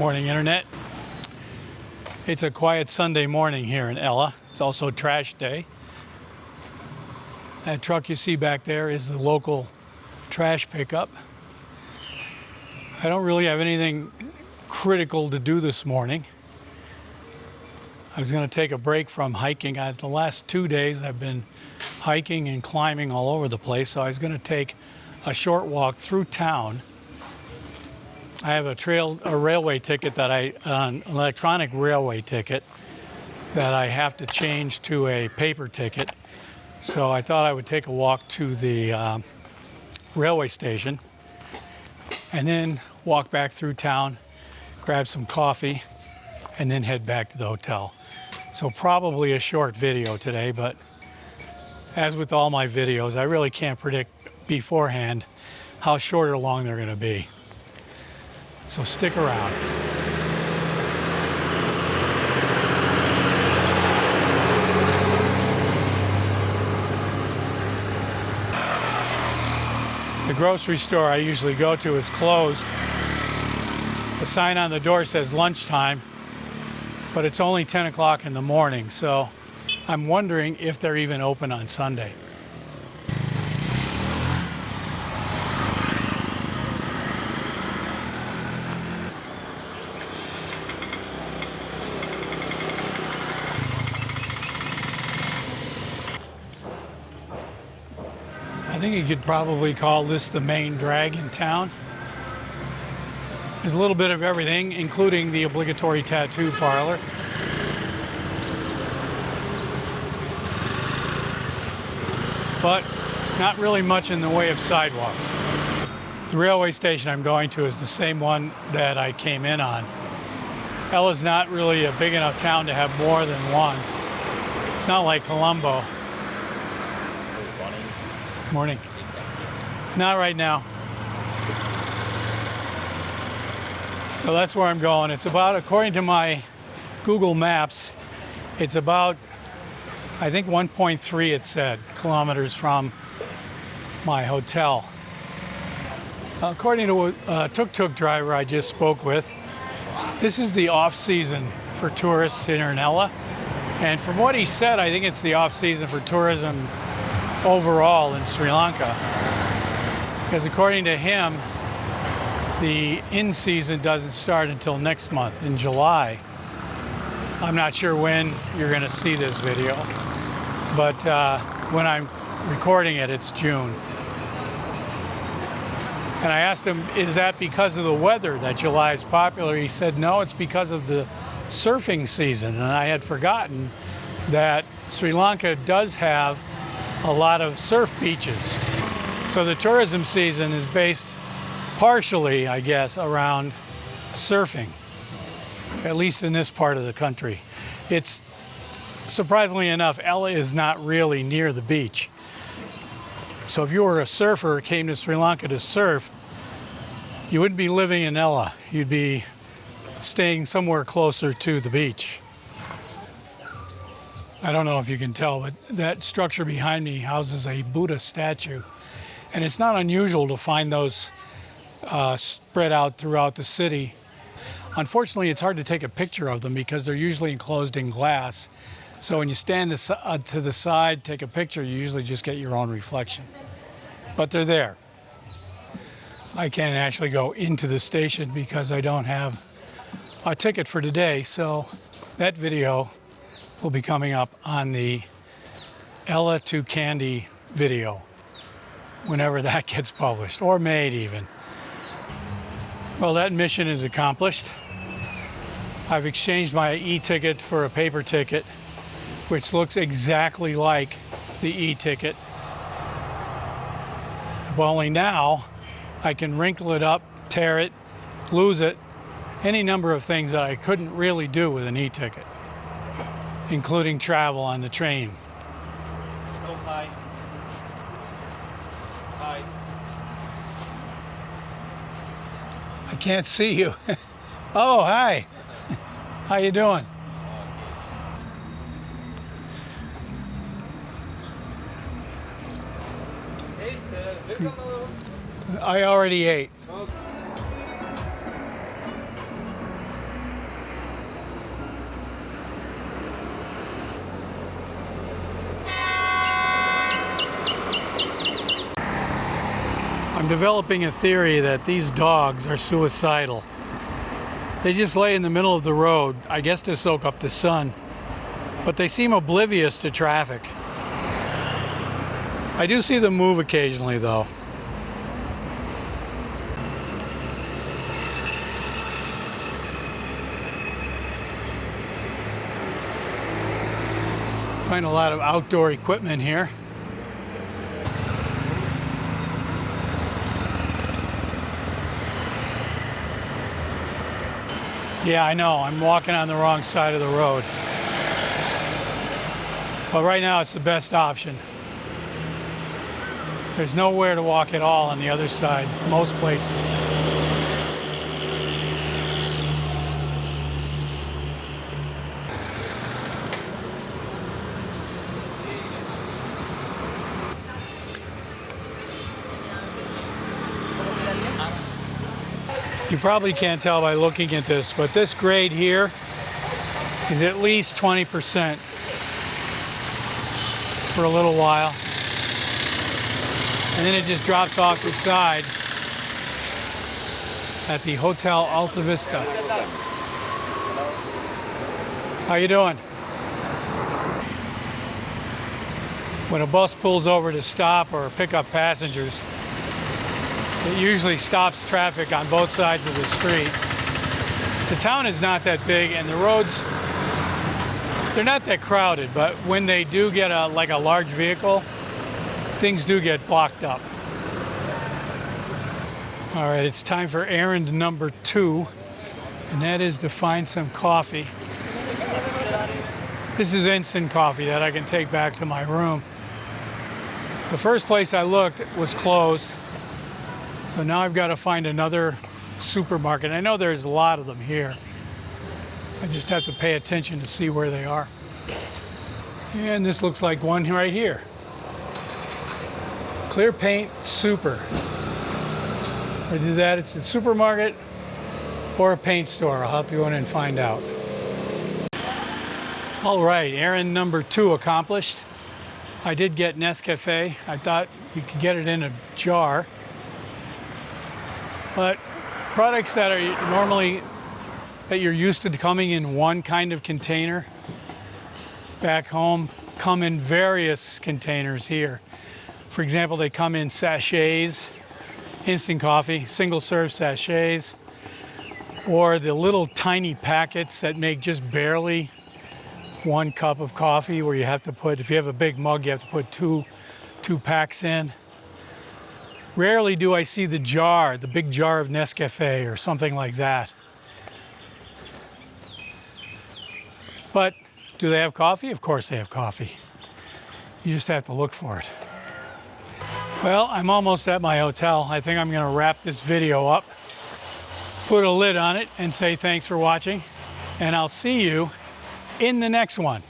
Morning, Internet. It's a quiet Sunday morning here in Ella. It's also trash day. That truck you see back there is the local trash pickup. I don't really have anything critical to do this morning. I was going to take a break from hiking. The last 2 days I've been hiking and climbing all over the place, so I was going to take a short walk through town. I have a railway ticket an electronic railway ticket that I have to change to a paper ticket. So I thought I would take a walk to the railway station and then walk back through town, grab some coffee, and then head back to the hotel. So probably a short video today, but as with all my videos, I really can't predict beforehand how short or long they're going to be. So stick around. The grocery store I usually go to is closed. The sign on the door says lunchtime, but it's only 10 o'clock in the morning, so I'm wondering if they're even open on Sunday. I think you could probably call this the main drag in town. There's a little bit of everything, including the obligatory tattoo parlor. But not really much in the way of sidewalks. The railway station I'm going to is the same one that I came in on. Ella's not really a big enough town to have more than one. It's not like Colombo. Morning. Not right now. So that's where I'm going. It's about, according to my Google Maps, it's about, I think 1.3 it said, kilometers from my hotel. According to a tuk-tuk driver I just spoke with, this is the off-season for tourists here in Ella. And from what he said, I think it's the off-season for tourism overall in Sri Lanka. Because according to him, the in-season doesn't start until next month, in July. I'm not sure when you're going to see this video, but when I'm recording it, it's June. And I asked him, is that because of the weather that July is popular? He said, no, it's because of the surfing season. And I had forgotten that Sri Lanka does have a lot of surf beaches. So the tourism season is based partially, I guess, around surfing, at least in this part of the country. It's, surprisingly enough, Ella is not really near the beach. So if you were a surfer, came to Sri Lanka to surf, you wouldn't be living in Ella. You'd be staying somewhere closer to the beach. I don't know if you can tell, but that structure behind me houses a Buddha statue. And it's not unusual to find those spread out throughout the city. Unfortunately, it's hard to take a picture of them because they're usually enclosed in glass. So when you stand to the side, take a picture, you usually just get your own reflection. But they're there. I can't actually go into the station because I don't have a ticket for today, so that video will be coming up on the Ella to Kandy video, whenever that gets published, or made even. Well, that mission is accomplished. I've exchanged my e-ticket for a paper ticket, which looks exactly like the e-ticket. But only now I can wrinkle it up, tear it, lose it, any number of things that I couldn't really do with an e-ticket, including travel on the train. Oh, hi. Hi. I can't see you. Oh, hi. How you doing? Hey, sir. Welcome. I already ate. Okay. developing a theory that these dogs are suicidal. They just lay in the middle of the road, I guess to soak up the sun, but they seem oblivious to traffic. I do see them move occasionally though. Find a lot of outdoor equipment here. Yeah, I know, I'm walking on the wrong side of the road. But right now it's the best option. There's nowhere to walk at all on the other side, most places. You probably can't tell by looking at this, but this grade here is at least 20% for a little while. And then it just drops off the side at the Hotel Alta Vista. How you doing? When a bus pulls over to stop or pick up passengers, it usually stops traffic on both sides of the street. The town is not that big and the roads, they're not that crowded, but when they do get a large vehicle, things do get blocked up. All right, it's time for errand number 2, and that is to find some coffee. This is instant coffee that I can take back to my room. The first place I looked was closed. So now I've got to find another supermarket. I know there's a lot of them here. I just have to pay attention to see where they are. And this looks like one right here. Clear Paint Super. Either that, it's a supermarket or a paint store. I'll have to go in and find out. All right, errand number 2 accomplished. I did get Nescafe. I thought you could get it in a jar. But products that are normally, that you're used to coming in one kind of container back home, come in various containers here. For example, they come in sachets, instant coffee, single serve sachets, or the little tiny packets that make just barely 1 cup of coffee, where you have to put, if you have a big mug, you have to put two packs in. Rarely do I see the jar, the big jar of Nescafe or something like that. But do they have coffee? Of course they have coffee. You just have to look for it. Well, I'm almost at my hotel. I think I'm going to wrap this video up, put a lid on it, and say thanks for watching. And I'll see you in the next one.